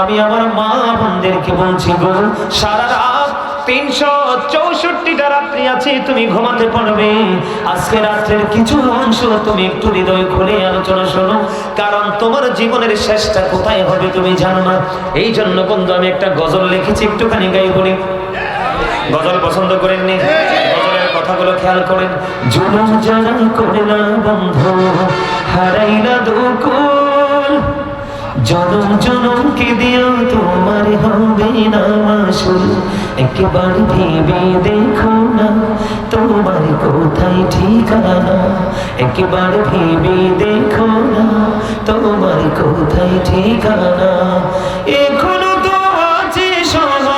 আমি আমার মা বোনদেরকে বলছি গো, সারা রাত 364টা রাত্রি আছে, তুমি ঘুমাতে পারবে। আজকে রাত্রের কিছু অংশ তুমি একটু হৃদয় খুলে আলোচনা শোনো, কারণ তোমার জীবনের শেষটা কোথায় হবে তুমি জানো না। এই জন্য বন্ধু আমি একটা গজল লিখেছি, একটুখানি গাই বলি। গজল পছন্দ করেননি? গজলের কথাগুলো খেয়াল করেন। জুলুম যারা করলা বন্ধু, হারাইলা দুকুল, জনম জনমকে দিও তোমার হবে না মাসুল। একবার ভেবে দেখো না তোমার কোথায় ঠিকানা, একবার ভেবে দেখো না তোমার কোথায় ঠিকানা। এখনো তো আছে সময়,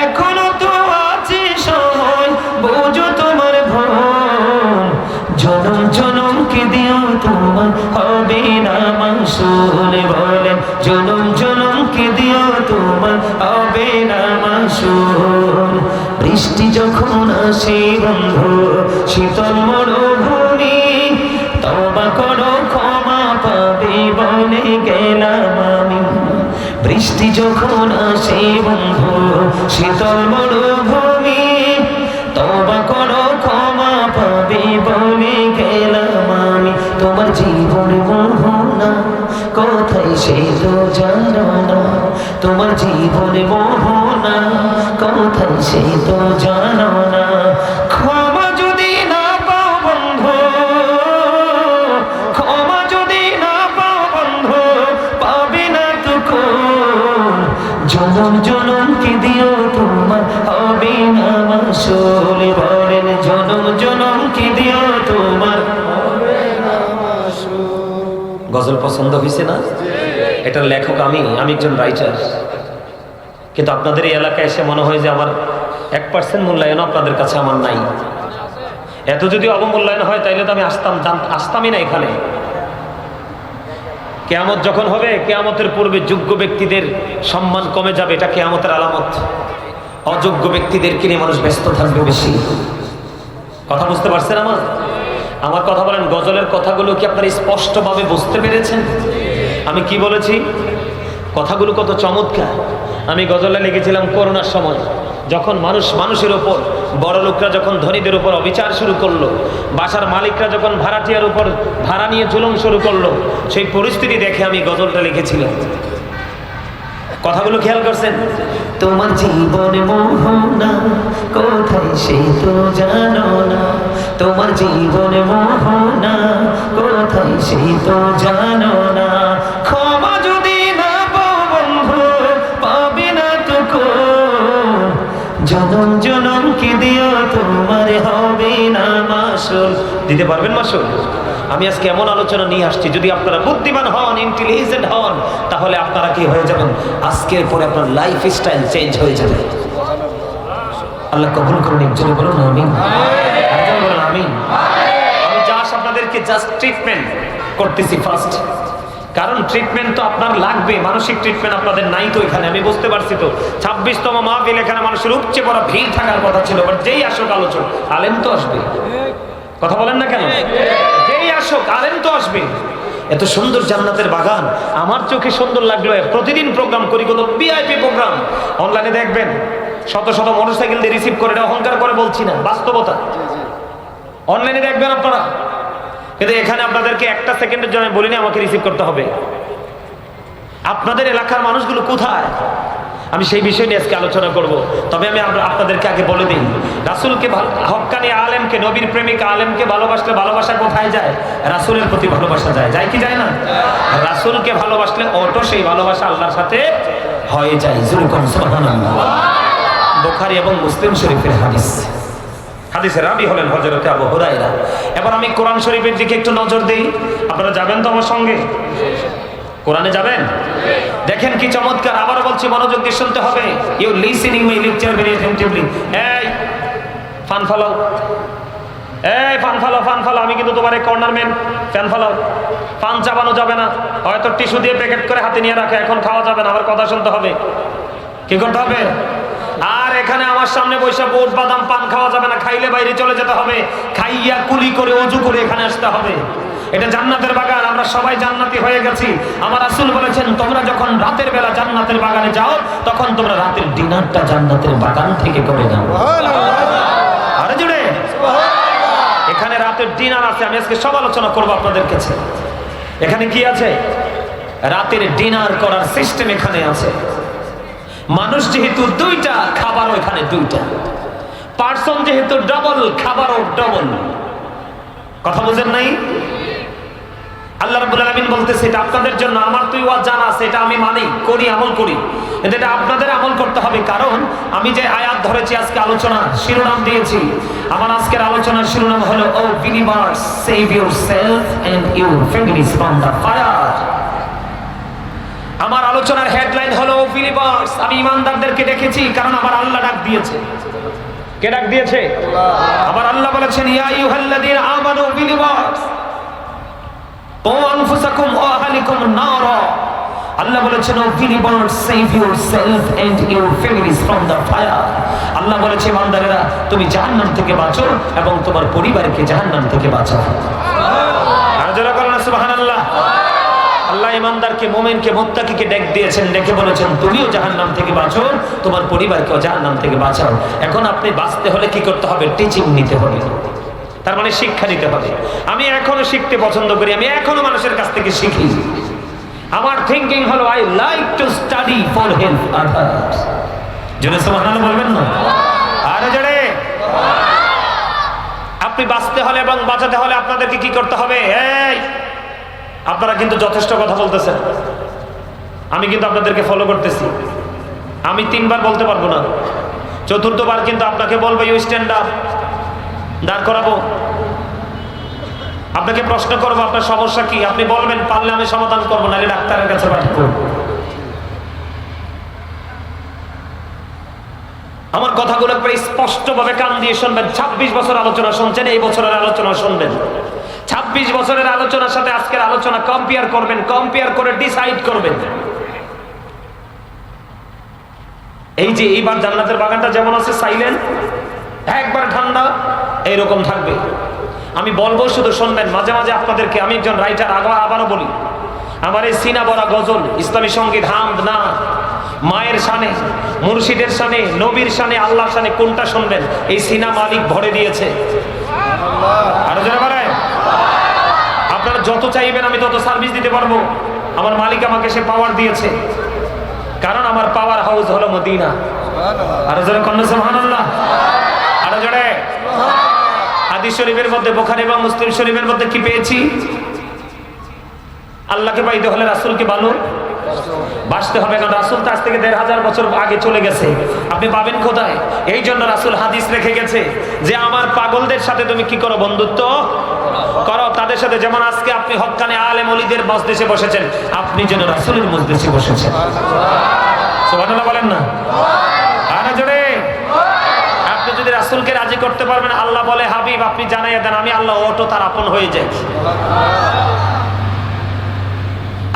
এখনো তো আছে সময়, বোঝো তোমার ভুল। জনম জনমকে দিও তোমার হবে না মাসুল। বলেন জনম জনমকে দিও তোমার হবে না মাসুল। বৃষ্টি যখন আসে বন্ধু শীতল মরুভূমি, তওবা করো ক্ষমা পাবে বলে গেলাম আমি। বৃষ্টি যখন আসে বন্ধু শীতল মরুভূমি, তওবা করো ক্ষমা পাবে বলে গেলাম আমি। তোমার জীবন মোহনা কোথায় সে তো জানো না, তোমার জীবন মোহনা কোথায় সে তো জানো না। ক্ষমা যদি না পাও বন্ধু, ক্ষমা যদি না পাও বন্ধু, পাবে না তো কোন। জনম জনমকে দিও তোমার হবে না মাসুল। বলেন জনম জনমকে দিও তোমার হবে না মাসুল। গজল পছন্দ হয়েছে না? এটার লেখক আমি একজন রাইটার। কিন্তু আপনাদের এই এলাকায় এসে মনে হয় যে আমার 1% মূল্যায়ন আপনাদের কাছে আমার নাই। এত যদি অবমূল্যায়ন হয় তাইলে তো আমি আসতামই না এখানে। কিয়ামত যখন হবে, কিয়ামতের পূর্বে যোগ্য ব্যক্তিদের সম্মান কমে যাবে, এটা কিয়ামতের আলামত। অযোগ্য ব্যক্তিদেরকে নিয়ে মানুষ ব্যস্ত থাকবে বেশি। কথা বুঝতে পারছেন আমার কথা বলেন। গজলের কথাগুলো কি আপনারা স্পষ্টভাবে বুঝতে পেরেছেন? আমি কি বলেছি? কথাগুলো কত চমৎকার। আমি গজলে লিখেছিলাম করোনার সময়, যখন মানুষের ওপর, বড় লোকরা যখন ধনীদের উপর অবিচার শুরু করলো, বাসার মালিকরা যখন ভাড়াটিয়ার উপর ভাড়া নিয়ে জুলুম শুরু করলো, সেই পরিস্থিতি দেখে আমি গজলটা লিখেছিলাম। কথাগুলো খেয়াল করছেন? তোমার জীবনে মোহনা কোথায় সে তো জানো না, তোমার জীবনে মোহনা কোথায় সে তো জানো না। ক্ষমা যদি না পাও বন্ধু, পাবে না তো কোন। জনম জনমকে দিও তোমার হবে না মাসুল। দিতে পারবেন মাসুল? আমি আজকে এমন আলোচনা নিয়ে আসছি, যদি আপনারা বুদ্ধিমান হন, ইন্টেলিজেন্ট হন, তাহলে আপনারা কি হয়ে যাবেন? আজকের পরে আপনার লাইফ স্টাইল চেঞ্জ হয়ে যাবে। আল্লাহ কবুল করুন। একজনে বলুন আমিন, একজন বলুন আমিন। আমি আপনাদেরকে জাস্ট ট্রিটমেন্ট করতেছি ফার্স্ট, কারণ ট্রিটমেন্ট তো আপনার লাগবে। মানসিক ট্রিটমেন্ট আপনাদের নাই তো এখানে, আমি বুঝতে পারছি তো। 26তম মাহফিল, এখানে মানুষের উপচে পড়া ভিড় থাকার কথা ছিল, বাট যেই আসুক আলোচক আলেম তো আসবে। কথা বলেন না কেন? যেই আসুক আলেম তো আসবে। এত সুন্দর জান্নাতের বাগান আমার চোখে সুন্দর লাগলো। প্রতিদিন প্রোগ্রাম করি, কত ভিআইপি প্রোগ্রাম অনলাইনে দেখবেন, শত শত মোটরসাইকেল দিয়ে রিসিভ করে। এটা অহংকার করে বলছি না, বাস্তবতা। অনলাইনে দেখবেন আপনারা, কিন্তু এখানে আপনাদেরকে একটা সেকেন্ডের জন্য বলিনি আমাকে রিসিভ করতে হবে। আপনাদের এলাকার মানুষগুলো কোথায়? আমি সেই বিষয় নিয়ে আজকে আলোচনা করব। তবে আমি আপনাদেরকে আগে বলে দিই, রাসূলকে, হক্কানি আলেমকে, নবীর প্রেমিক আলেমকে ভালোবাসলে ভালোবাসা কোথায় যায়? রাসূলের প্রতি ভালোবাসা যায়। যায় কি যায় না? রাসূলকে ভালোবাসলে অটো সেই ভালোবাসা আল্লাহর সাথে হয়ে যায়। সুবহানাল্লাহ। বুখারী এবং মুসলিম শরীফের হাদিস। হাদিসের রাবী হলেন হযরত আবু হুরায়রা। এবার আমি কোরআন শরীফের দিকে একটু নজর দেই। আপনারা যাবেন তো আমার সঙ্গে? কোরআনে যাবেন? দেখেন কি চমৎকার। আবার বলছি, মনোযোগ দিয়ে শুনতে হবে। You listening my lecture very attentively. এই ফান ফলো, এই ফান ফলো, ফান ফলো। আমি কিন্তু তোমার এই কর্নারম্যান। Fan follow. পান চাবানো যাবে না, হয়তো টিস্যু দিয়ে প্যাকেট করে হাতে নিয়ে রাখে, এখন খাওয়া যাবে না। আমার কথা শুনতে হবে। কি করতে হবে? আর এখানে আমার সামনে বসে বুট বাদাম পান খাওয়া যাবে না, খাইলে বাইরে চলে যেতে হবে। খাইয়া কুলি করে ওযু করে এখানে আসতে হবে। এটা জান্নাতের বাগান, আমরা সবাই জান্নাতি হয়ে গেছি। আমার রাসূল বলেছেন তোমরা যখন রাতের বেলা জান্নাতের বাগানে যাও তখন তোমরা রাতের ডিনারটা জান্নাতের বাগান থেকে করে নাও। সুবহানাল্লাহ। আরে জোরে সুবহানাল্লাহ। এখানে রাতের ডিনার আছে, আমি আজকে সব আলোচনা করব আপনাদের কাছে। এখানে কি আছে? রাতের ডিনার করার সিস্টেম এখানে আছে। মানুষ যেহেতু দুইটা, খাবারও এখানে দুইটা। পার্সন যেহেতু ডাবল, খাবারও ডাবল। কথা বুঝেন নাই? আল্লাহ রাব্বুল আলামিন বলতেছে এটা আপনাদের জন্য, আমার তো ওয়াজ জানা আছে, এটা আমি মানি, করি, আমল করি। এটা আপনাদের আমল করতে হবে, কারণ আমি যে আয়াত ধরেছি আজকে আলোচনা শিরোনাম দিয়েছি, আমার আজকের আলোচনার শিরোনাম হলো O believers save yourself and your families from the fire. আমার আলোচনার হেডলাইন হলো ও বিলিভার্স, আমি ইমানদারদেরকে দেখেছি, কারণ আমার আল্লাহ ডাক দিয়েছে। কে ডাক দিয়েছে? আল্লাহ। আমার আল্লাহ বলেছেন ইয়া আইয়ুহাল্লাযীনা আমানু বিলিভার্স ও আনফুসাকুম ওয়া আহলিকুম নারা। আল্লাহ বলেছেন O believers save yourself and your families from the fire. আল্লাহ বলেছে ইমানদারেরা তুমি জাহান্নাম থেকে বাঁচো এবং তোমার পরিবারকে জাহান্নাম থেকে বাঁচাও। সুবহানাল্লাহ। আর যারা বলেন সুবহানাল্লাহ। আল্লাহ ইমানদারকে, মুমিনকে, মুত্তাকিকে ডাক দিয়েছেন, ডেকে বলেছেন তুমিও জাহান্নাম থেকে বাঁচো, তোমার পরিবারকেও জাহান্নাম থেকে বাঁচাও। এখন আপনি বাঁচতে হলে কি করতে হবে? টিচিং নিতে হবে, তার মানে শিক্ষা নিতে হবে। আমি এখনো শিখতে পছন্দ করি, আমি এখনো মানুষের কাছ থেকে শিখি। আমার থিংকিং হলো I like to study for help others. জোরে সুবহানাল্লাহ বলবেন না? আরে জোরে। আপনি বাঁচতে হলে এবং বাঁচাতে হলে আপনাদেরকে কি করতে হবে? এই আপনারা কিন্তু যথেষ্ট কথা বলতেছেন, আমি কিন্তু আপনাদেরকে ফলো করতেছি। আমি 3 বার বলতে পারবো না, 4র্থবার কিন্তু আপনাকে বলবো ইউ স্ট্যান্ড আপ, দাঁড় করাবো। আপনাকে প্রশ্ন করবো আপনার সমস্যা কি, আপনি বলবেন, পারলে আমি সমাধান করবো, নাহলে ডাক্তারের কাছে পাঠাবো। আমার কথাগুলো একবার স্পষ্টভাবে কান দিয়ে শুনবেন। 26 বছর আলোচনা শুনছেন, এই বছরের আলোচনা শুনবেন। 26 বছরের আলোচনার সাথে আজকের আলোচনা কম্পেয়ার করবেন, কম্পেয়ার করে ডিসাইড করবেন। এই যে এইবার জান্নাতের বাগানটা যেমন আছে সাইলেন্ট, একবার ঠান্ডা, এইরকম থাকবে। আমি বলবো, শুধু শুনবেন। মাঝে মাঝে আপনাদেরকে, আমি একজন রাইটার, আবারও বলি, আমার এই সিনা ভরা গজল, ইসলামী সঙ্গীত, হামদ, না মায়ের শানে, মুর্শিদের শানে, নবীর শানে, আল্লাহর শানে, কোনটা শুনবেন? এই সিনা মালিক ভরে দিয়েছে। আরো যারা বলেন, আপনারা যত চাইবেন আমি তত সার্ভিস দিতে পারবো। আমার মালিক আমাকে সে পাওয়ার দিয়েছে, কারণ আমার পাওয়ার হাউস হলো মদিনা। আরো যারা কন্যা সুবহানাল্লাহ। আরো জোরে। হাদিস শরীফের মধ্যে, বুখারী এবং মুসলিম শরীফের মধ্যে কি পেয়েছি? আল্লাহকে পাইতে হলে রাসূলকে ভালো বাসতে হবে, কারণ রাসূল তো আজ থেকে 1500 বছর আগে চলে গেছে। আপনি পাবেন কোথায়? এই জন্য রাসূল হাদিস রেখে গেছে যে আমার পাগলদের সাথে তুমি কি করো? বন্ধুত্ব করো তাদের সাথে। যেমন আজকে আপনি হক্কানে আলেম ওলিদের মজলিসে বসেছেন, আপনি যেন রাসূলের মজলিসে বসেছেন। সুবহানাল্লাহ বলেন না? আরে জোরে। আপনি যদি রাসূলকে রাজি করতে পারবেন, আল্লাহ বলে হাবিব আপনি জানাইয়া দেন, আমি আল্লাহ অটো তার আপন হয়ে যাই।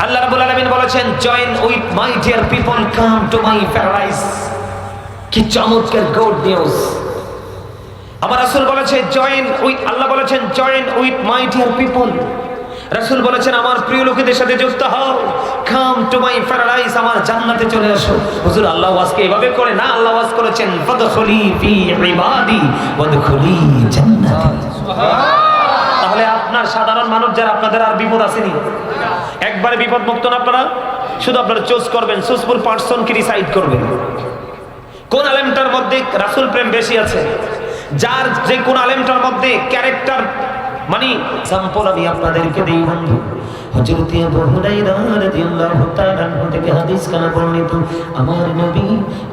আল্লাহ রাব্বুল আলামিন বলেছেন join with my dear people, come to my paradise. কি চমৎকার গুড নিউজ! আমার রাসূল বলেছে জয়েন উইথ, আল্লাহ বলেছেন join with my dear people. রাসূল বলেছেন আমার প্রিয় লোকেদের সাথে যুক্ত হও, কাম টু মাই প্যারাডাইস, আমার জান্নাতে চলে আসো। হুজুর আল্লাহ ওয়াজকে এভাবে করে না, আল্লাহ ওয়াজ করেছেন ফাদখুলি ফি ইবাদি ওয়াদখুলি জান্নাতি। সুবহানাল্লাহ। তাহলে আপনার সাধারণ মানুষ যারা, আপনাদের আর বিপদ আসেনি, একবারে বিপদ মুক্ত না আপনারা। শুধু আপনারা চুজ করবেন, সুসফুল পারসনকে ডিসাইড করবেন কোন আলেমটার মধ্যে রাসূল প্রেম বেশি আছে, যার যে কোন আলেমটার মধ্যে ক্যারেক্টার, মানে এক্সাম্পল আমি আপনাদেরকে দেই বন্ধু। হযরত আবু হুরায়রা রাদিয়াল্লাহু তাআলা আনহু থেকে হাদিস কানা বর্ণিত, আমার নবী,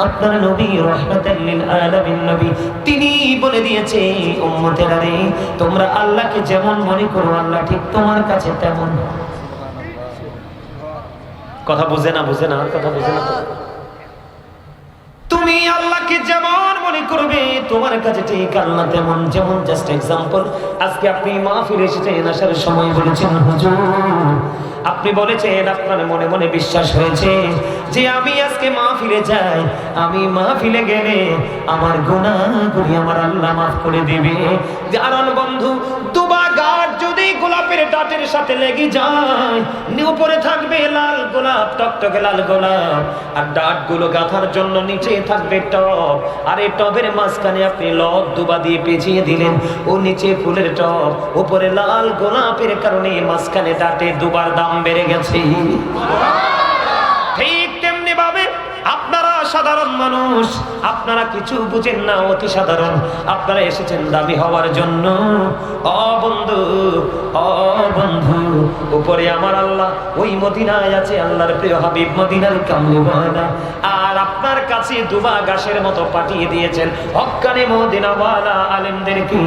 আপনার নবী, রাহমাতাল লিল আলামিন নবী, তিনি বলে দিয়েছে উম্মতেরা রে, তোমরা আল্লাহকে যেমন মনে করো আল্লাহ ঠিক তোমার কাছে তেমন। কথা বুঝে না, বুঝে না, কথা বুঝে না। তুমি আল্লাহকে যেমন মনে করবে তোমার কাছে ঠিক আল্লাহ তেমন। যেমন জাস্ট এক্সাম্পল, আজকে আপনি মাহফিলে এসেছেন, আসার সময় বলেছেন হুজুর, আপনি বলেছেন আপনার মনে মনে বিশ্বাস হয়েছে যে আমি আজকে মাহফিলে যাই, আমি মাহফিলে গেলে আমার গুনাহগুলি আমার আল্লাহ মাফ করে দিবে। কারণ বন্ধু, দুবা গাছ যদি যদি গোলাপের ডাটের সাথে লেগে যায়, উপরে থাকবে লাল গোলাপ, টকটকে লাল গোলাপ, আর ডাটগুলো গাঁথার জন্য নিচে থাকবে টব, আর এই টবের মাঝখানে আপনি লব দুবা দিয়ে পেঁচিয়ে দিলেন, ও নিচে ফুলের টব, উপরে লাল গোলাপের কারণে মাঝখানে ডাটে দুবার দাম বেড়ে গেছে। ঠিক তেমনি ভাবে আপনারা সাধারণ মানুষ, আপনারা কিছু বুঝেন না, অতি সাধারণ, আপনারা এসেছেন দামি হওয়ার জন্য। ও বন্ধু, ও বন্ধু, উপরে আমার আল্লাহ ওই মদিনায় আছে, আল্লাহর প্রিয় হাবিব মদিনার কামলিওয়ালা, আর আপনার কাছে দুবা ঘাসের মতো পাঠিয়ে দিয়েছেন হক্কানি মদিনাওয়ালা আলেমদেরকে।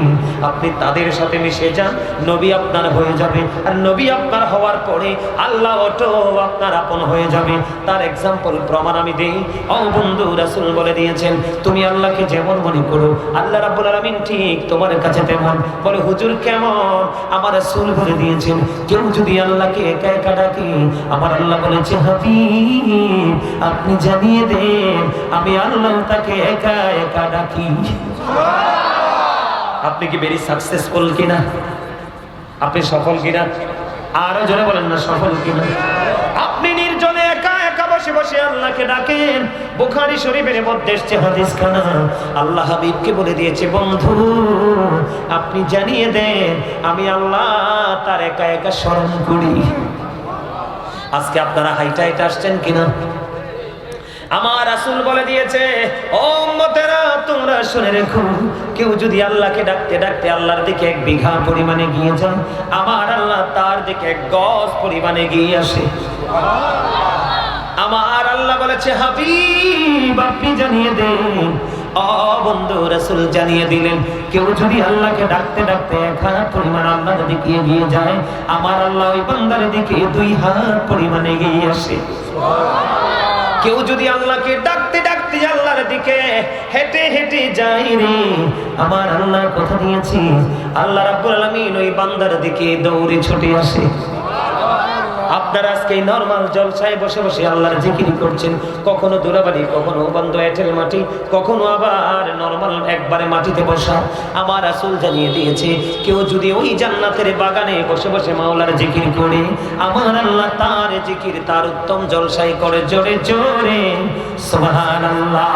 আপনি তাদের সাথে মিশে যান, নবী আপনার হয়ে যাবে, আর নবী আপনার হওয়ার পরে আল্লাহ অটো আপনার আপন হয়ে যাবে। তার এক্সাম্পল প্রমাণ আমি দেই। ও বন্ধু, রাসূল বলে দিয়েছেন, তুমি আল্লাহকে যেমন মনে করো, আল্লাহ রাব্বুল আলামিন ঠিক তোমার কাছে তেমন। বলে হুজুর কেমন? আমার রাসূল বলে দিয়েছেন, কেউ যদি আল্লাহকে একা একা ডাকে, আমার আল্লাহ বলেছে হাবিব আপনি জানিয়ে দেন আমি আল্লাহ তাকে একা একা ডাকি। আপনি কি ভেরি সাকসেসফুল কিনা? আপনি সফল কিনা? আরো জোরে বলেন না, সফল কিনা? আপনি নির্জনে একা একা বসে বসে আল্লাহকে ডাকেন। বুখারী শরীফের মধ্যে এসেছে হাদিসখানা, আল্লাহ হাবিবকে বলে দিয়েছে, বন্ধু আপনি জানিয়ে দেন আমি আল্লাহ তার একা একা স্মরণ করি। আজকে আপনারা হাইটা হাইটা আসছেন কিনা? আমার রাসূল বলে দিয়েছে, ও উম্মতেরা তোমরা শুনে রেখো, কেউ যদি আল্লাহকে ডাকতে ডাকতে আল্লাহর দিকে 1 বিঘা পরিমাণে গিয়ে যান, আমার আল্লাহ তার দিকে 1 গজ পরিমাণে গিয়ে আসে। আমার আল্লাহ বলেছে হাবিব আপনি জানিয়ে দেন। ও বন্ধু, রাসূল জানিয়ে দিলেন, কেউ যদি আল্লাহকে ডাকতে ডাকতে 1 হাত পরিমাণ আল্লাহর দিকে এগিয়ে যায়, আমার আল্লাহ ওই বান্দার দিকে 2 হাত পরিমাণে এগিয়ে আসে। কেউ যদি আল্লাহকে ডাকতে ডাকতে আল্লাহর দিকে হেঁটে হেঁটে যায় রে, আমার আল্লাহ কথা দিয়েছি আল্লাহ রাব্বুল আলামিন ওই বান্দার দিকে দৌড়ে ছুটে আসে। আপনারা আজকে নরমাল জলসায় বসে বসে আল্লাহর জিকির করছেন, কখনো দুলাবাড়ি, কখনো বন্ধ এঁটেল মাটি, কখনো আবার নরমাল একবারে মাটিতে বসা। আমার রাসূল জানিয়ে দিয়েছে, কেউ যদি ওই জান্নাতের বাগানে বসে বসে মাওলার জিকির করে, আমার আল্লাহ তার জিকির তার উত্তম জলসায় করে জোরে জোরে সুবহানাল্লাহ।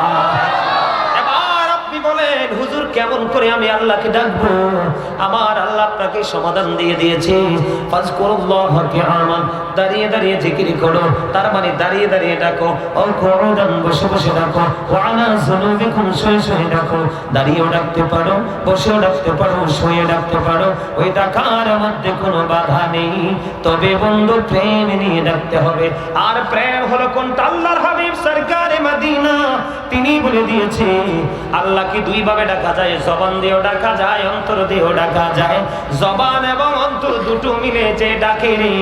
এবার আপনি বলেন হুজুর কেমন করে আমি আল্লাহকে ডাকবো? আমার আল্লাহ আপনাকে সমাধান দিয়ে দিয়েছে, ফাজকুরুল্লাহ কিয়ামান, দাঁড়িয়ে দাঁড়িয়ে জিকির করো, তার মানে দাঁড়িয়ে দাঁড়িয়ে ডাকো, ও কুউদান বসে বসে ডাকো, ওয়া আলা যুনুবিকুম শুয়ে শুয়ে ডাকো। দাঁড়িয়েও ডাকতে পারো, বসেও ডাকতে পারো, শুয়ে ডাকতে পারো, ওই ডাকার মধ্যে কোনো বাধা নেই। তবে বন্ধু প্রেম নিয়ে ডাকতে হবে। আর প্রেম হলো কোনটা? আল্লাহর হাবিব সরকারে মদিনা তিনি বলে দিয়েছে, আল্লাহকে 2 ভাবে ডাকা যায়, জবান দিয়েও ডাকা যায়, অন্তর দিয়েও ডাকা যায়। জবান এবং অন্তর দুটো মিলে যে ডাকে রে,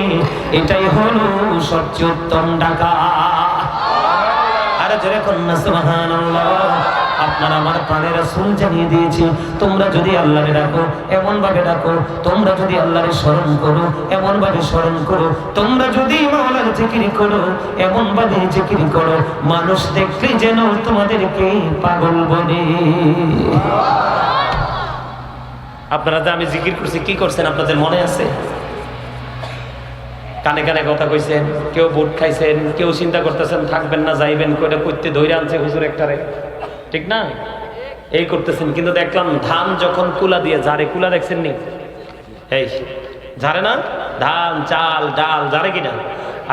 এটাই হলো সবচেয়ে উত্তম ডাকা। আর জোরে কন্যা সুবহানাল্লাহ। আপনার আমার প্রাণের রাসূল জানিয়ে দিয়েছে, তোমরা যদি আল্লাহরে ডাকো এমন ভাবে ডাকো, তোমরা যদি আল্লাহরে স্মরণ করো এমন ভাবে স্মরণ করো, তোমরা যদি মাওলার জিকির করো এমন ভাবে জিকির করো, মানুষ দেখলে যেন তোমাদেরকে পাগল বলে। আপনারা যে আমি জিকির করছি কি করছেন আপনাদের মনে আছে? কানে কানে কথা কইছেন, কেউ বুট খাইছেন, কেউ চিন্তা করতেছেন থাকবেন না যাইবেন করে করতে ধরে আনছে হুজুর একটারে, ঠিক না? এই করতেছেন। কিন্তু দেখলাম ধান যখন কুলা দিয়ে ঝাড়ে, কুলা দেখছেন নি? এই ঝাড়ে না ধান, চাল, ডাল ঝাড়ে কিনা?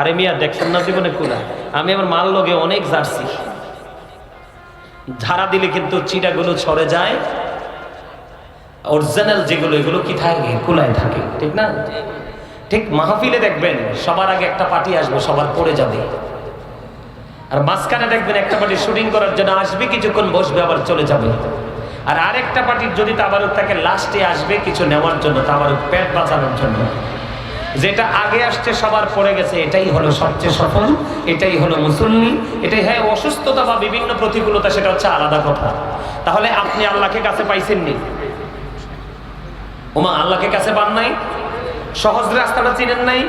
আরে মিয়া দেখছেন না জীবনে কুলা? আমি আমার মাল লগে অনেক ঝাড়ছি, ঝাড়া দিলে কিন্তু চিটাগুলো ছড়ে যায়, অরিজিনাল যেগুলো এগুলো কি থাকে? কুলায় থাকে, ঠিক না? ঠিক মাহফিলে দেখবেন সবার আগে একটা পার্টি আসবে, সবার পড়ে যাবে, আর মাঝখানে দেখবেন একটা পার্টি শুটিং করার জন্য আসবে, কিছুক্ষণ বসবে আবার চলে যাবে। আর আরেকটা পার্টির যদি তাবারুক থাকে লাস্টে আসবে কিছু নেওয়ার জন্য, তাবারুক পেট বাঁচানোর জন্য। যেটা আগে আসছে সবার পড়ে গেছে, এটাই হলো সবচেয়ে সফল, এটাই হলো মুসল্লি, এটাই। হ্যাঁ অসুস্থতা বা বিভিন্ন প্রতিকূলতা সেটা হচ্ছে আলাদা কথা। তাহলে আপনি আল্লাহকে কাছে পাইছেননি? ওমা আল্লাহকে কাছে পান নাই? সহজ রাস্তাটা চিনেন নাই?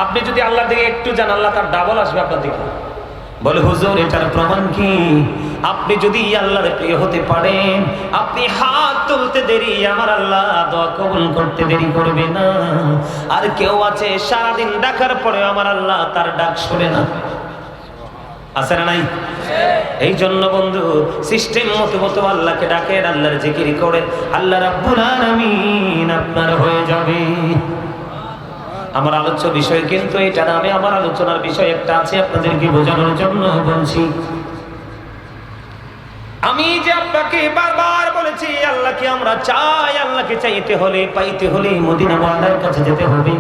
আপনি যদি আল্লাহর দিকে একটু যান, আল্লাহ তার ডাবল আসবে আপনার দিকে। বলে হুজুর এটার প্রমাণ কি? আপনি যদি আল্লাহর প্রিয় হতে পারেন, আপনি হাত তুলতে দেরি আমার আল্লাহ দোয়া কবুল করতে দেরি করবে না। আর কেউ আছে সারাদিন ডাকার পরে আমার আল্লাহ তার ডাক শুনে না, আছে না নাই? এই জন্য বন্ধু সিস্টেম মতো আল্লাহকে ডাকেন, আল্লাহর জিকির করেন, আল্লাহ রাব্বুল আলামিন আপনার হয়ে যাবে। আমার আলোচ্য বিষয় কিন্তু এটা না, আমি আমার আলোচনার বিষয় একটা আছে আপনাদেরকে বোঝানোর জন্য বলছি। আমি যে আপনাকে বারবার বলেছি আল্লাহকে আমরা চাই, আল্লাহকে চাইতে হলে পাইতে হলে মদিনা ওয়ালার কাছে যেতে হবে,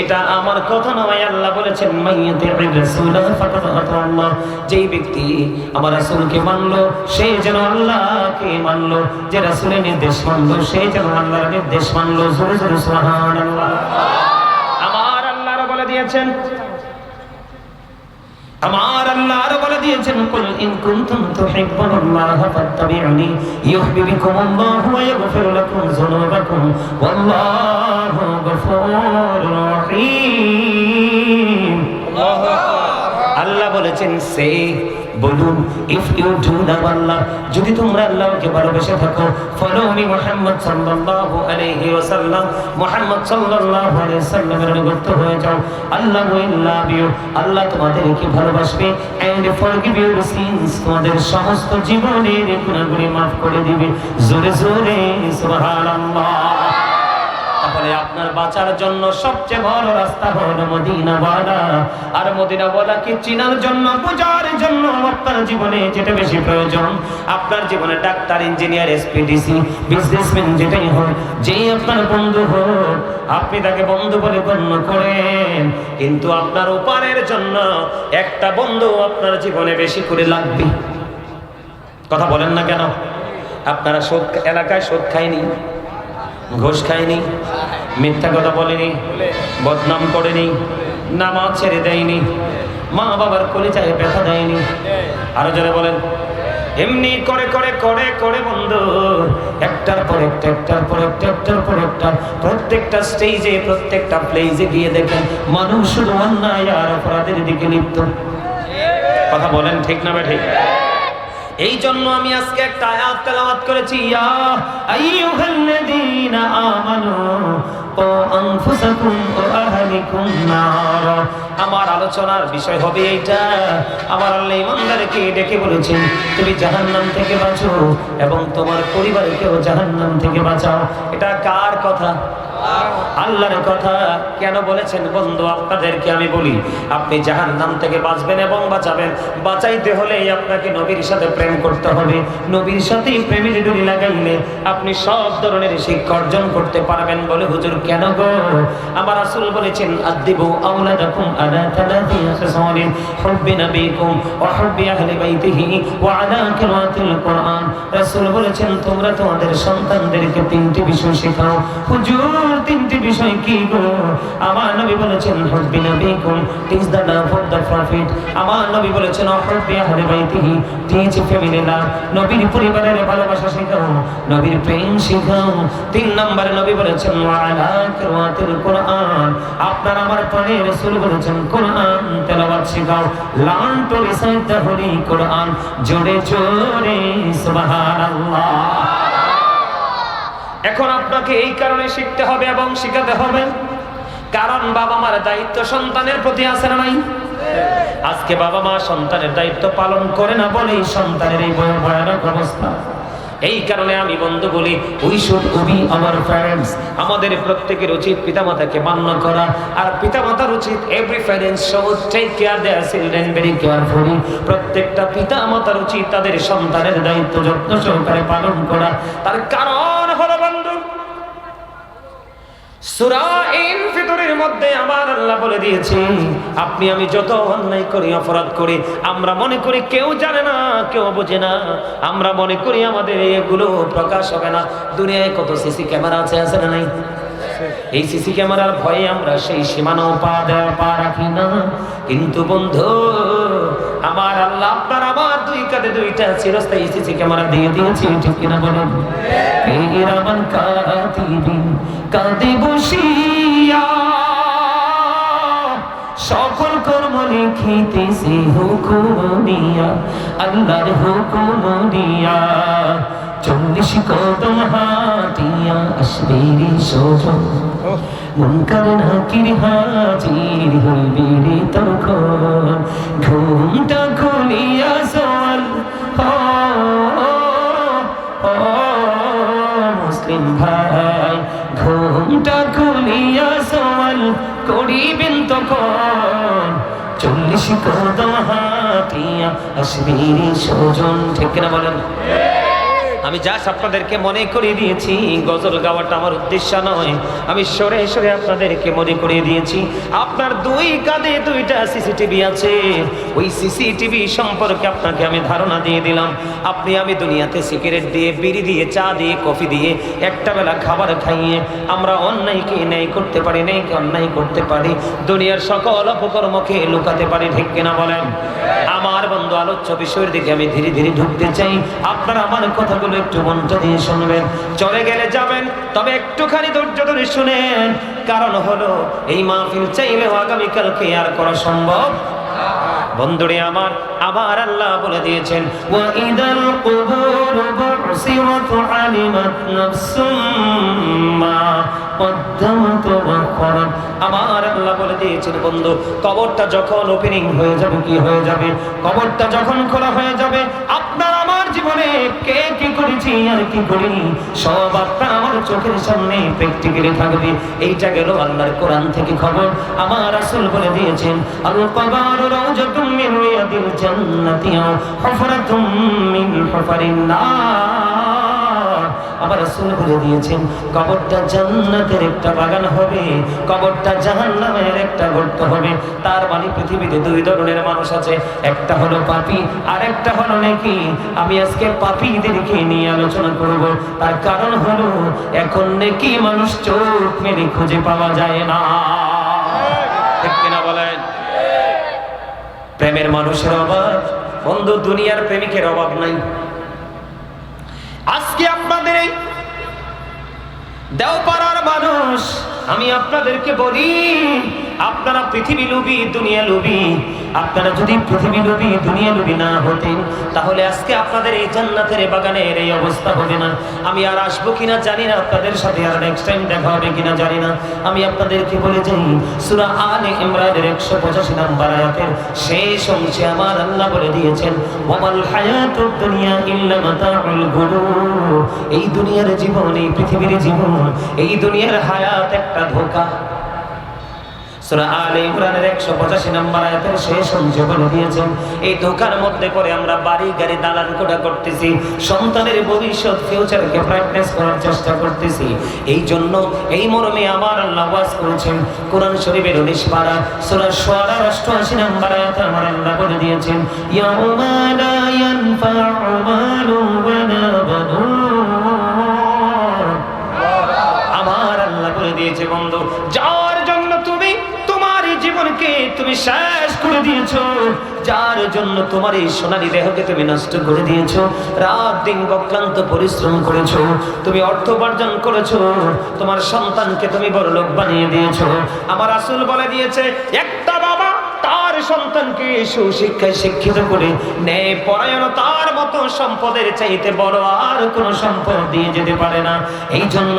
এটা আমার কথা নয়। আল্লাহ বলেছেন মাইয়াতির রাসূলা ফাকাদ আতাল্লাহ, যেই ব্যক্তি আমার রাসূলকে মানলো সে যেন আল্লাহকে মানলো, যে রাসূলের নির্দেশ মানলো সে যেন আল্লাহর নির্দেশ মানলো। জোরে জোরে সুবহানাল্লাহ। আমার আল্লাহ বলে দিয়েছেন, আমার আল্লাহ আরো বলে দিয়েছেন কুল ইন কুনতুম তুহিব্বুনাল্লাহ ফাত্তাবিউনি ইউহিব্বুকুমুল্লাহু ওয়া ইয়াগফির লাকুম যুনুবাকুম ওয়াল্লাহু গফুরুর রহিম। আল্লাহ বলেছেন সে বলুন ইফ ইউ ডু লাভ আল্লাহ, যদি তোমরা আল্লাহকে ভালোবেসে থাকো, ফলো মি মুহাম্মদ সাল্লাল্লাহু আলাইহি ওয়াসাল্লাম, মুহাম্মদ সাল্লাল্লাহু আলাইহি ওয়াসাল্লামের অনুগত হয়ে যাও, আল্লাহ উইল লাভ ইউ, আল্লাহ তোমাদেরকে ভালোবাসবে, এন্ড ফরগিভ ইউর সিনস, তোমাদের সমস্ত জীবনের গুনাহগুলি maaf করে দিবে। জোরে জোরে সুবহানাল্লাহ। তাহলে আপনার বাঁচার জন্য সবচেয়ে বড় রাস্তা হলো মদিনা ওয়ালা। আর মদিনা ওয়ালাকে চিনার জন্য, বোঝার জন্য আপনার জীবনে যেটা বেশি প্রয়োজন, আপনার জীবনে ডাক্তার, ইঞ্জিনিয়ার, এসপিডিসি, বিজনেসম্যান যেটাই হোক, যেই আপনার বন্ধু হোক, আপনি তাকে বন্ধু বলে গণ্য করেন, কিন্তু আপনার উপারের জন্য একটা বন্ধু আপনার জীবনে বেশি করে লাগবে। কথা বলেন না কেন? আপনারা সুদ এলাকায় সুদ খায়নি, ঘুষ খায়নি, মিথ্যা কথা বলেনি, বদনাম করেনি, নামাজ ছেড়ে দেয়নি, মা বাবার কলিজায় ব্যথা দেয়নি। আরো যারা বলেন এমনি করে করে করে করে বন্ধু একটার পর একটা, একটার পর একটা, একটার পর একটা, প্রত্যেকটা স্টেজে প্রত্যেকটা প্লেজে গিয়ে দেখেন মানুষ শুধু অন্যায় আর অপরাধের দিকে লিপ্ত। কথা বলেন ঠিক না ঠিক? এই জন্য আমি আজকে একটা আয়াত তেলাওয়াত করেছি, ইয়া আইয়ুহাল্লাযীনা আমানু ও আনফুসাকুম ওয়া আহলিকুম নার। আমার আলোচনার বিষয় হবে এইটা। আমার আল্লাহ ইমানদারকে ডেকে বলেছেন তুমি জাহান্নাম থেকে বাঁচো এবং তোমার পরিবারকেও জাহান্নাম থেকে বাঁচাও। এটা কার কথা? আল্লাহর কথা। কেন বলেছেন বন্ধু? আপনাদেরকে আমি বলি, আপনি জাহান্নাম থেকে বাঁচবেন এবং বাঁচাবেন, বাঁচাইতে হলে আপনাকে নবীর সাথে প্রেম করতে হবে। নবীর সাথে প্রেমের ডুরি লাগাইলে আপনি সব ধরনের শিক্ষা অর্জন করতে পারবেন। বলে হুজুর কেন গো? আমার রাসূল বলেছেন আদিবু আওলাদাকুম আলা তালাতি খিসালিন হুব্বি নবীকুম ওয়া হুব্বি আহলি বাইতিহি ওয়া আলা কিরাতিল কুরআন। রাসূল বলেছেন তোমরা তোমাদের সন্তানদেরকে তিনটি বিষয় শেখাও। হুজুর তিনটি বিষয় কি গো? আমার নবী বলেছেন হুব্বি নবীকুম, teach the love of the prophet. আমার নবী বলেছেন হুব্বি আহলি বাইতিহি, টিচ ফ্যামিলি লাভ, নবীর পরিবারের ভালোবাসা শেখাও, নবীর প্রেম শেখাও। 3 নম্বরে নবী বলেছেন ওয়া আলা কিরাতিল কুরআন, আপনার আমার পরে রাসূল বলেছেন কোরআন তেলাওয়াত শেখাও। Learn to recite the holy Quran. জোরে জোরে সুবহানাল্লাহ। এখন আপনাকে এই কারণে শিখতে হবে এবং শিখাতে হবে, কারণ বাবা মার দায়িত্ব সন্তানের প্রতি আছে না নাই? আজকে বাবা মা সন্তানের দায়িত্ব পালন করে না বলেই সন্তানের এই ভয়ানক অবস্থা। এই কারণে আমি বন্ধু বলি, we should be our parents. আমাদের প্রত্যেকের উচিত পিতামাতাকে মান্য করা, আর পিতামাতার উচিত every parents should take care their children very carefully. প্রত্যেকটা পিতামাতার উচিত তাদের সন্তানের দায়িত্ব যত্ন সহকারে পালন করা। তার কারণ হলো বন্ধু, সূরা ইনফিতরের মধ্যে আমার আল্লাহ বলে দিয়েছে, আপনি আমি যত অন্যায় করি, অপরাধ করি, আমরা মনে করি কেউ জানে না, কেউ বোঝে না, আমরা মনে করি আমাদের এগুলো প্রকাশ হবে না। দুনিয়ায় কত সিসি ক্যামেরা আছে না নাই? এই সিসি ক্যামেরার ভয়ে আমরা সেই সীমানাও পা রাখি না। কিন্তু বন্ধু আমার আল্লাহ আপনার আমার দুই কাঁধে দুইটা চিরস্থায়ী সিসি ক্যামেরা দিয়ে দিয়েছে, ঠিক কিনা বলেন? এই রামান কাতিবিন কাঁদে বসিয়া সকল কর্ম লিখিতেছি হুকুম দিয়া, আল্লাহর হুকুম দিয়া। 40 কদম হাঁটিয়া আসবে রে সোজন, মুনকার নাকির হাজির হইবে রে তখন। ঘুমটা খুলিয়া সওয়াল মুসলিম ভাই, ঘুমটা খুলিয়া সওয়াল করিবেন তখন। 40 কদম হাঁটিয়া আসবে রে সোজন। ঠিক কিনা বলেন? আমি জাস্ট আপনাদেরকে মনে করিয়ে দিয়েছি, গজল গাওয়াটা আমার উদ্দেশ্য নয়। আমি সরে সরে আপনাদেরকে মনে করিয়ে দিয়েছি আপনার 2 কাঁধে 2টা সিসিটিভি আছে। ওই সিসিটিভি সম্পর্কে আপনাকে আমি ধারণা দিয়ে দিলাম। আপনি আমি দুনিয়াতে সিগারেট দিয়ে, বিড়ি দিয়ে, চা দিয়ে, কফি দিয়ে, একটা বেলা খাবার খাইয়ে আমরা অন্যায়কে ন্যায় করতে পারি, ন্যায়কে অন্যায় করতে পারি, দুনিয়ার সকল অপকর্মকে লুকাতে পারি। ঠিক কিনা বলেন? আমার বন্ধু, আলোচ্য বিষয়ের দিকে আমি ধীরে ধীরে ঢুকতে চাই। আপনারা আমার কথাগুলো একটু মনটা দিয়ে শুনবেন। চলে গেলে যাবেন, তবে একটুখানি ধৈর্য ধরে শুনেন। কারণ হলো এই মাহফিল চাইলেও আগামীকালকে আর করা সম্ভব। বন্ধুরে আমার, আবার আল্লাহ বলে দিয়েছেন, ওয়া ইদাল কুবুর বুসিরাত আলিমাত নাফসুম মা কদ্দামাত ওয়া আখখারাত। আমার আল্লাহ বলে দিয়েছেন, বন্ধু, কবরটা যখন ওপেনিং হয়ে যাবে, কি হয়ে যাবে, কবরটা যখন খোলা হয়ে যাবে, আপনার আমার জীবনে কে কি করেছি আর কি করিনি সব আপনার আমার চোখের সামনে প্র্যাকটিক্যালি থাকবে। এইটা গেল আল্লাহর কোরআন থেকে খবর। আমার রাসূল বলে দিয়েছেন, আল কবর রাউজাতুম মিন রিয়াদিল জান্নাতি ওয়া হুফরাতুম মিন হুফারিন নার। আমার রাসূল বলে দিয়েছেন, কবরটা জান্নাতের একটা বাগান হবে, কবরটা জাহান্নামের একটা গর্ত হবে। তার মানে পৃথিবীতে 2 ধরনের মানুষ আছে, একটা হলো পাপী আর একটা হলো নেকি। আমি আজকে পাপীদেরকে নিয়ে আলোচনা করব। তার কারণ হলো এখন নেকি মানুষ চোখ মেলে খুঁজে পাওয়া যায় না। ঠিক কিনা বলেন? প্রেমের মানুষের অভাব, বন্ধু, দুনিয়ার প্রেমিকের অভাব নাই। আজকে আপনাদের এই দেওপাড়ার মানুষ, আমি আপনাদেরকে বলি, আপনারা পৃথিবী লোভী, দুনিয়া লোভী। আপনারা যদি পৃথিবী লোভী, দুনিয়া লোভী না হতেন, তাহলে আজকে আপনাদের এই জান্নাতের বাগানের এই অবস্থা হবে না। আমি আর আসবো কিনা জানি না, আপনাদের সাথে আর নেক্সট টাইম দেখা হবে কিনা জানি না। আমি আপনাদেরকে বলে যাই, সূরা আলে ইমরানের 185 নম্বর আয়াতের শেষ অংশে আমার আল্লাহ বলে দিয়েছেন, ওয়ামাল হায়াতুদ দুনিয়া ইল্লা মাতাউল গুরুর। এই দুনিয়ার জীবন, এই পৃথিবীর জীবন, এই দুনিয়ার হায়াত একটা ধোঁকা। সূরা আলে ইমরানের 185 নম্বর আয়াতের শেষ অংশে বলে দিয়েছেন, এই ধোঁকার মধ্যে পড়ে আমরা বাড়ি গাড়ি দালান কোঠা করতেছি, সন্তানের ভবিষ্যৎ ফিউচারকে ব্রাইটনেস করার চেষ্টা করতেছি। এই জন্য এই মর্মে আমার আল্লাহ ওয়াজ করেছেন কোরআন শরীফের 19 পারা সূরা শুআরা 88 নম্বর আয়াতে আমার আল্লাহ বলে দিয়েছেন, ইয়াউমা লা ইয়ানফা'ু মালুন ওয়ালা বানুন। আমার আল্লাহ বলে দিয়েছে, বন্ধু, যার জন্য তুমি তোমার জীবনকে তুমি শেষ করে দিয়েছো, যার জন্য তোমার এই সোনালী দেহকে তুমি নষ্ট করে দিয়েছো, রাত দিন অক্লান্ত পরিশ্রম করেছো, তুমি অর্থ উপার্জন করেছো, তোমার সন্তানকে তুমি বড়লোক বানিয়ে দিয়েছো। আমার রাসূল বলে দিয়েছে, একটা বাবা তার সন্তানকে সুশিক্ষায় শিক্ষিত করে ন্যায় পরায়ণতার মতো সম্পদের চাইতে বড় আর কোনো সম্পদ দিয়ে যেতে পারে না। এই জন্য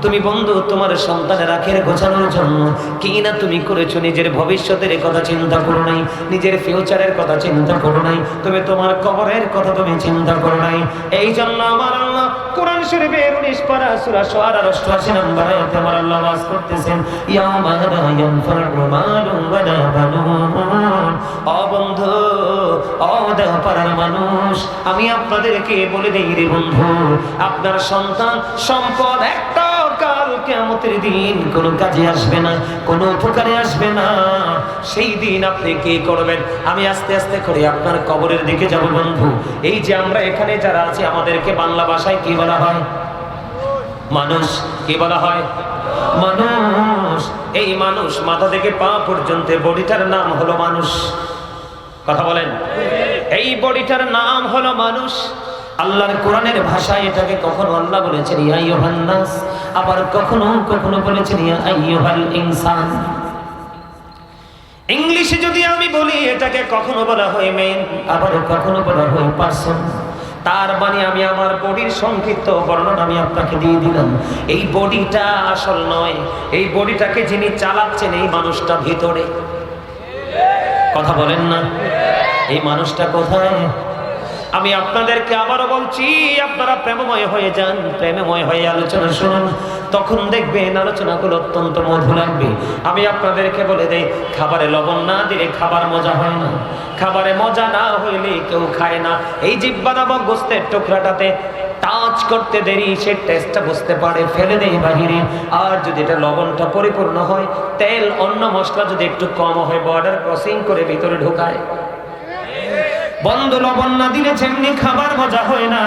তুমি বন্ধু তোমার সন্তানের আখের গোছানোর জন্য কি না তুমি করেছো, নিজের ভবিষ্যতের কথা চিন্তা করো নাই, নিজের ফিউচারের কথা চিন্তা করো নাই, তুমি তোমার কবরের কথা তুমি চিন্তা করো নাই। এই জন্য আমার আল্লাহ কোরআন শরীফের 19 পারা সূরা শুআরা 88 নম্বর আয়াতে আমার আল্লাহ ওয়াজ করতেছেন, ইয়াউমা লা ইয়ানফা'ু মালুন ওয়ালা বানুন। ও বন্ধু, ও দেওপাড়ার মানুষ, আমি আপনাদেরকে বলে দেই রে বন্ধু, আপনার সন্তান সম্পদ একটা কাল কিয়ামতের দিন কোনো কাজে আসবে না, কোনো উপকারে আসবে না। সেই দিন আপনি কি করবেন? আমি আস্তে আস্তে করে আপনার কবরের দিকে যাব বন্ধু। এই যে আমরা এখানে যারা আছি, আমাদেরকে বাংলা ভাষায় কি বলা হয়? মানুষ। কি বলা হয়? মানুষ। এই মানুষ মাথা থেকে পা পর্যন্ত বডিটার নাম হলো মানুষ। কথা বলেন, এই বডিটার নাম হলো মানুষ। আল্লাহর কোরআনের ভাষায় এটাকে কখনো আল্লাহ বলেছেন ইয়া আইয়ুহান নাস, আবার কখনো কখনো বলেছেন ইয়া আইয়ুহাল ইনসান। বলি এটাকে কখনো বলা হয় মেন, আবার কখনো বলা হয় পার্সন। তার মানে আমি আমার বডির সংক্ষিপ্ত বর্ণনা আমি আপনাকে দিয়ে দিলাম। এই বডিটা আসল নয়, এই বডিটাকে যিনি চালাচ্ছেন এই মানুষটা ভিতরে। কথা বলেন না, এই মানুষটা কোথায়? আমি আপনাদেরকে আবারও বলছি, আপনারা প্রেমময় হয়ে যান, প্রেমময় হয়ে আলোচনা শুনুন, তখন দেখবেন আলোচনাগুলো অত্যন্ত মধু লাগবে। আমি আপনাদেরকে বলে দেই, খাবারে লবণ না দিলে খাবার মজা হয় না, খাবারে মজা না হইলে কেউ খায় না। এই জিহ্বা নামক গোস্তের টুকরাটাতে টাচ করতে দেরি, সে টেস্টটা বুঝতে পারে, ফেলে দেয় বাহিরে। আর যদি এটা লবণটা পরিপূর্ণ হয়, তেল অন্য মশলা যদি একটু কম হয়, বর্ডার ক্রসিং করে ভিতরে ঢোকায়। বন্ধু, লবণ না দিলে যেমনি খাবার মজা হয় না,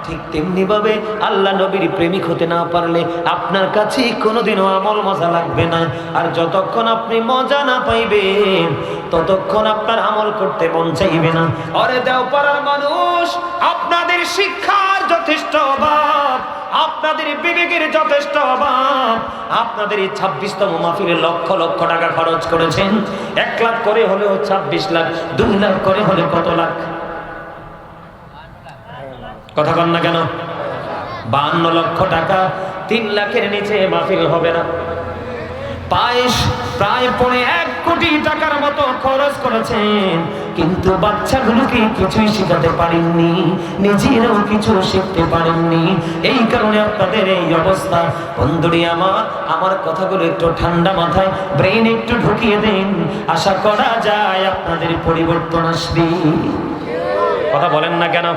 ঠিক তেমনি ভাবে আল্লাহ নবীর প্রেমিক হতে না পারলে আপনার কাছে কোনোদিনও আমল মজা লাগবে না। আর যতক্ষণ আপনি মজা না পাইবেন ততক্ষণ আপনার আমল করতে মন চাইবে না। আরে দেওপাড়ার মানুষ, আপনাদের শিক্ষার যথেষ্ট অভাব, আপনাদের বিবেকের যথেষ্ট অভাব। আপনাদের এই 26তম মাহফিলে লক্ষ লক্ষ টাকা খরচ করেছেন। 1 লাখ করে হলেও 26 লাখ, 2 লাখ করে হলে কত লাখ? কথা বল না কেন? 52 লক্ষ টাকা, 3 লাখের নিচে মাহফিল হবে না। প্রায় 1 কোটি টাকার মতো খরচ করেছেন, কিন্তু বাচ্চাগুলোকে কিছুই শেখাতে পারেননি, নিজেরাও কিছু শিখতে পারেননি। এই কারণে আপনাদের এই অবস্থা। বন্ধুরি আমার কথাগুলো একটু ঠান্ডা মাথায় ব্রেন একটু ঢুকিয়ে দেন, আশা করা যায় আপনাদের পরিবর্তন আসবে। কথা বলেন না কেন?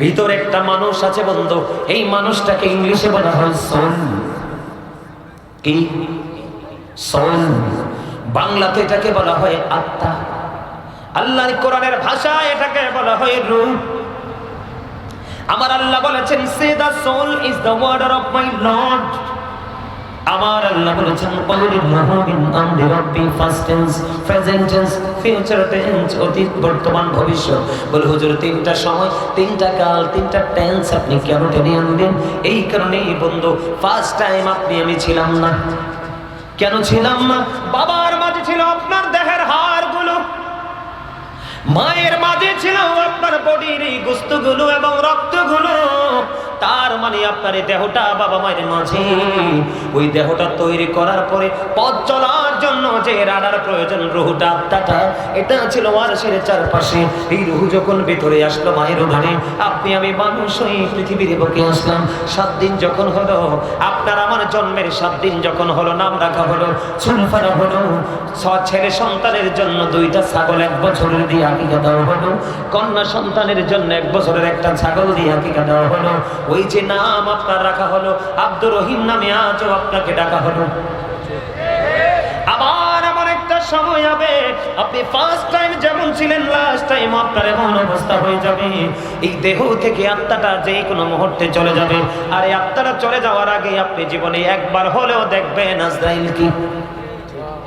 ভিতরে একটা মানুষ আছে বন্ধু, এই মানুষটাকে ইংলিশে বলা হয় সোল। কি সোল? বাংলাতে এটাকে বলা হয় আত্মা, আল্লাহর কোরআনের ভাষায় এটাকে বলা হয় রূহ। আমার আল্লাহ বলেছেন, say the soul is the warder of my lord. আমার আল্লাহ বলেছেন, কলিল্লাহু মিন আমরি রাব্বি, first tense, present tense, future tense, অতীত, বর্তমান, ভবিষ্যৎ। বল হুজুর, 3টা সময়, 3টা কাল, 3টা টেন্স আপনি কেন টেনে আনলেন? এই কারণেই বন্ধু, ফার্স্ট টাইম আপনি আমি ছিলাম না। কেন ছিলাম না? বাবার মাঝে ছিল আপনার দেহের হাড়গুলো, মায়ের মাঝে ছিল আপনার বডির এই গোস্তগুলো এবং রক্তগুলো। তার মানে আপনার এই দেহটা বাবা মায়ের মাঝে, ওই দেহটা তৈরি করার পরে পথ চলার জন্য যে রাডার প্রয়োজন, রুহটা, আত্মাটা, এটা ছিল আরশের চারপাশে। এই রুহ যখন ভিতরে আসলো মায়ের উদরে, আপনি আমি মানুষ হয়ে পৃথিবীর বুকে আসলাম। 7 দিন যখন হলো, আপনার আমার জন্মের 7 দিন যখন হলো, নাম রাখা হলো, চুল ফাড়া হলো, ছেলে সন্তানের জন্য 2টা ছাগল 1 বছরের দিয়ে আকিকা দেওয়া হলো, কন্যা সন্তানের জন্য 1 বছরের একটা ছাগল দিয়ে আকিকা দেওয়া হলো। ওই যে নাম আপনার রাখা হলো আব্দুর রহিম নামে, আজও আপনাকে ডাকা হলো। আবার এমন একটা সময় হবে, আপনি ফার্স্ট টাইম যেমন ছিলেন, লাস্ট টাইম আপনার এমন অবস্থা হয়ে যাবে, এই দেহ থেকে আত্মাটা যে কোনো মুহূর্তে চলে যাবে। আর এই আত্মাটা চলে যাওয়ার আগে আপনি জীবনে একবার হলেও দেখবেন আজরাইল কি।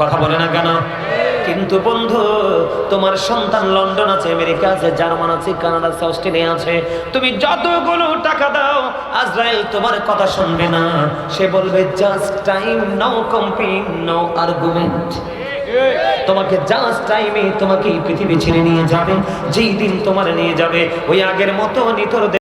কথা বলে না কেন? কিন্তু বন্ধু, তোমার সন্তান লন্ডন আছে, আমেরিকা আছে, জার্মান আছে, কানাডা আছে, অস্ট্রেলিয়া আছে, তুমি যতগুলো টাকা দাও, আজরাইল তোমার কথা শুনবে না। সে বলবে just time, no complain, no argument. তোমাকে জাস্ট টাইমে তোমাকে এই পৃথিবী ছেড়ে নিয়ে যাবে। যেই দিন তোমার নিয়ে যাবে, ওই আগের মতো নিতর